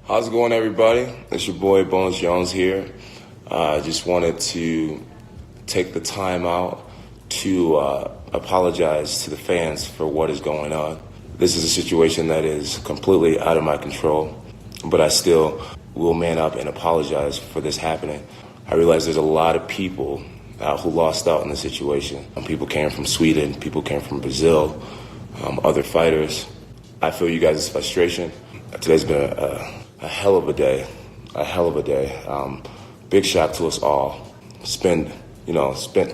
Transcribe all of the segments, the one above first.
How's it going, everybody? It's your boy Jon Jones here. I just wanted to take the time out to apologize to the fans for what is going on. This is a situation that is completely out of my control, but I still will man up and apologize for this happening. I realize there's a lot of people who lost out in the situation. People came from Sweden, people came from Brazil, other fighters. I feel you guys' frustration. Today's been a hell of a day, big shock to us all. Spent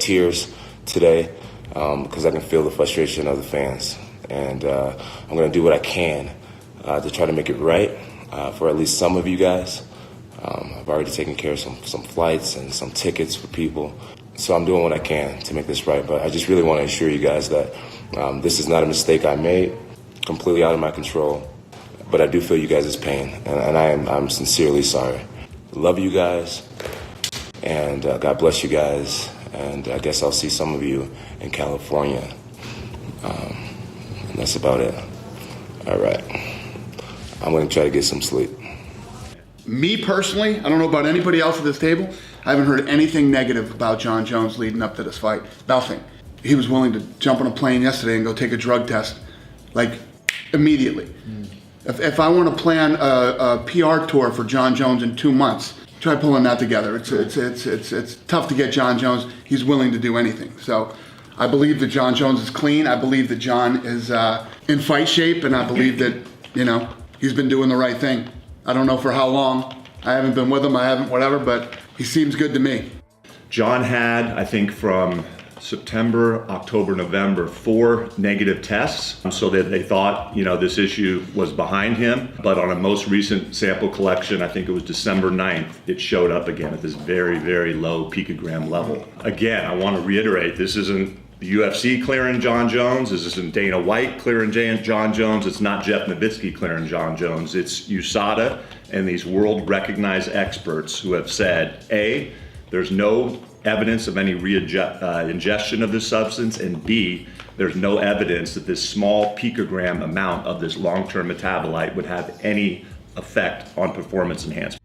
tears today because I can feel the frustration of the fans. And I'm going to do what I can to try to make it right for at least some of you guys. I've already taken care of some flights and some tickets for people. So I'm doing what I can to make this right. But I just really want to assure you guys that this is not a mistake I made, completely out of my control. But I do feel you guys' pain, and I'm sincerely sorry. Love you guys, and God bless you guys, and I guess I'll see some of you in California. And that's about it. All right. I'm going to try to get some sleep. Me personally, I don't know about anybody else at this table, I haven't heard anything negative about Jon Jones leading up to this fight. Nothing. He was willing to jump on a plane yesterday and go take a drug test, like, immediately. If I want to plan a PR tour for Jon Jones in 2 months, try pulling that together. It's tough to get Jon Jones. He's willing to do anything. So I believe that Jon Jones is clean. I believe that Jon is in fight shape, and I believe that, he's been doing the right thing. I don't know for how long. I haven't been with him. I haven't whatever, but he seems good to me. Jon had, I think, from September, October, November, 4 negative tests, so that they thought, this issue was behind him. But on a most recent sample collection, I think it was December 9th, it showed up again at this very, very low picogram level. Again, I want to reiterate, this isn't the UFC clearing Jon Jones. This isn't Dana White clearing Jon Jones. It's not Jeff Nowitzki clearing Jon Jones. It's USADA and these world-recognized experts who have said, A, there's no evidence of any ingestion of this substance, and B, there's no evidence that this small picogram amount of this long-term metabolite would have any effect on performance enhancement.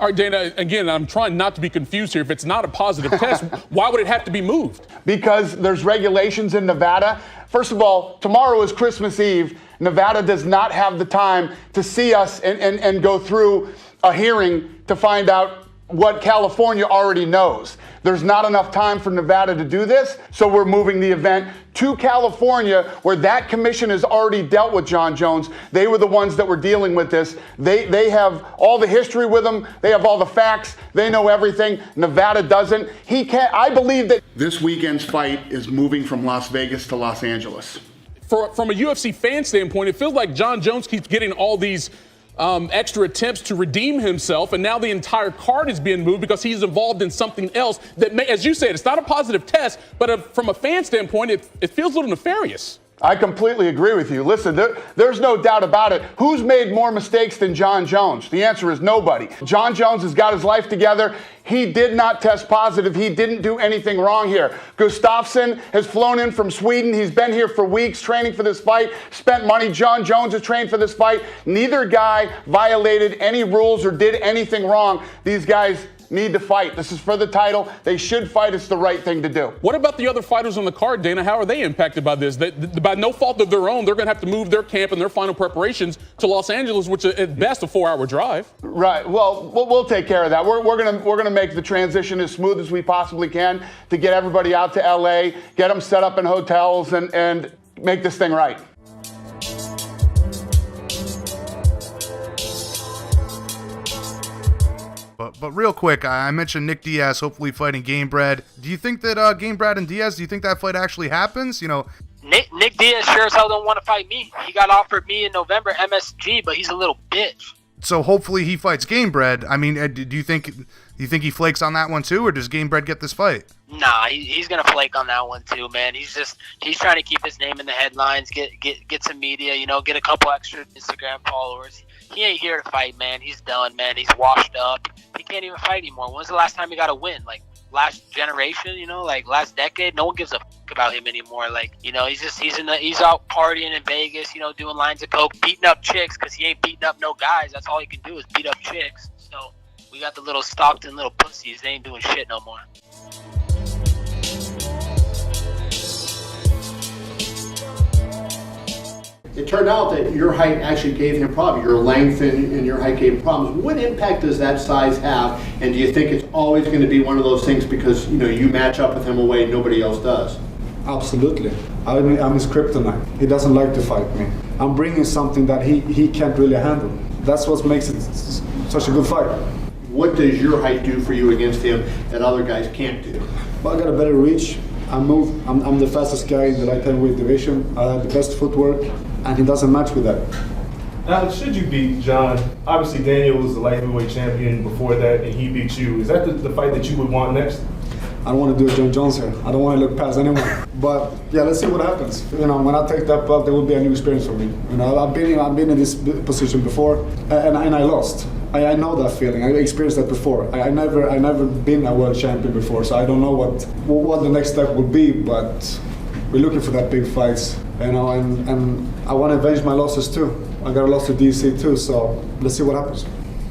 All right, Dana, again, I'm trying not to be confused here. If it's not a positive test, why would it have to be moved? Because there's regulations in Nevada. First of all, tomorrow is Christmas Eve. Nevada does not have the time to see us and go through a hearing to find out what California already knows. There's not enough time for Nevada to do this, so we're moving the event to California, where that commission has already dealt with Jon Jones. They were the ones that were dealing with this. They have all the history with him. They have all the facts. They know everything. Nevada doesn't. He can't. I believe that this weekend's fight is moving from Las Vegas to Los Angeles. From a UFC fan standpoint, it feels like Jon Jones keeps getting all these extra attempts to redeem himself, and now the entire card is being moved because he's involved in something else that may, as you said, it's not a positive test, but from a fan standpoint, it feels a little nefarious. I completely agree with you. Listen, there's no doubt about it. Who's made more mistakes than Jon Jones? The answer is nobody. Jon Jones has got his life together. He did not test positive. He didn't do anything wrong here. Gustafsson has flown in from Sweden. He's been here for weeks training for this fight, spent money. Jon Jones has trained for this fight. Neither guy violated any rules or did anything wrong. These guys need to fight. This is for the title. They should fight. It's the right thing to do. What about the other fighters on the card, Dana? How are they impacted by this? By no fault of their own, they're going to have to move their camp and their final preparations to Los Angeles, which is at best a 4-hour drive. Right. Well, we'll take care of that. We're gonna make the transition as smooth as we possibly can to get everybody out to LA, get them set up in hotels, and make this thing right. But real quick, I mentioned Nick Diaz hopefully fighting Gamebred. Do you think that Gamebred and Diaz, do you think that fight actually happens? You know, Nick Diaz sure as hell don't want to fight me. He got offered me in November MSG, but he's a little bitch. So hopefully he fights Gamebred. I mean, do you think he flakes on that one too, or does Gamebred get this fight? Nah, he's gonna flake on that one too, man. He's trying to keep his name in the headlines, get some media, get a couple extra Instagram followers. He ain't here to fight, man. He's done, man. He's washed up. He can't even fight anymore. When's the last time he got a win? Like last generation, like last decade? No one gives a fuck about him anymore. Like, he's out partying in Vegas, doing lines of coke, beating up chicks because he ain't beating up no guys. That's all he can do is beat up chicks. So we got the little Stockton little pussies. They ain't doing shit no more. It turned out that your height actually gave him problems. Your length and your height gave him problems. What impact does that size have? And do you think it's always going to be one of those things because you match up with him a way nobody else does? Absolutely. I'm his kryptonite. He doesn't like to fight me. I'm bringing something that he can't really handle. That's what makes it such a good fight. What does your height do for you against him that other guys can't do? Well, I got a better reach. I'm the fastest guy in the light heavyweight division. I have the best footwork, and he doesn't match with that. Alex, should you beat Jon? Obviously, Daniel was the light heavyweight champion before that, and he beat you. Is that the fight that you would want next? I don't want to do a Jon Jones here. I don't want to look past anyone. But yeah, let's see what happens. When I take that belt, it will be a new experience for me. I've been in this position before, and I lost. I know that feeling. I experienced that before. I never been a world champion before, so I don't know what the next step will be. But we're looking for that big fights, and I want to avenge my losses too. I got a loss to DC too, so let's see what happens.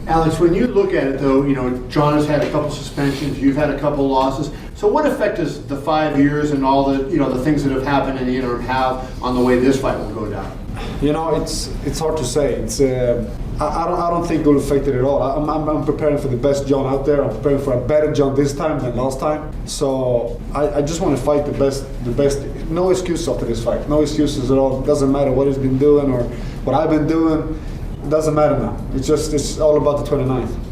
Alex, when you look at it though, Jon has had a couple suspensions, you've had a couple losses. So what effect does the 5 years and all the the things that have happened in the interim have on the way this fight will go down? It's hard to say. I don't think it will affect it at all. I'm preparing for the best Jon out there. I'm preparing for a better Jon this time than last time. So I just want to fight the best. No excuses after this fight. No excuses at all. It doesn't matter what he's been doing or what I've been doing. It doesn't matter now. It's all about the 29th.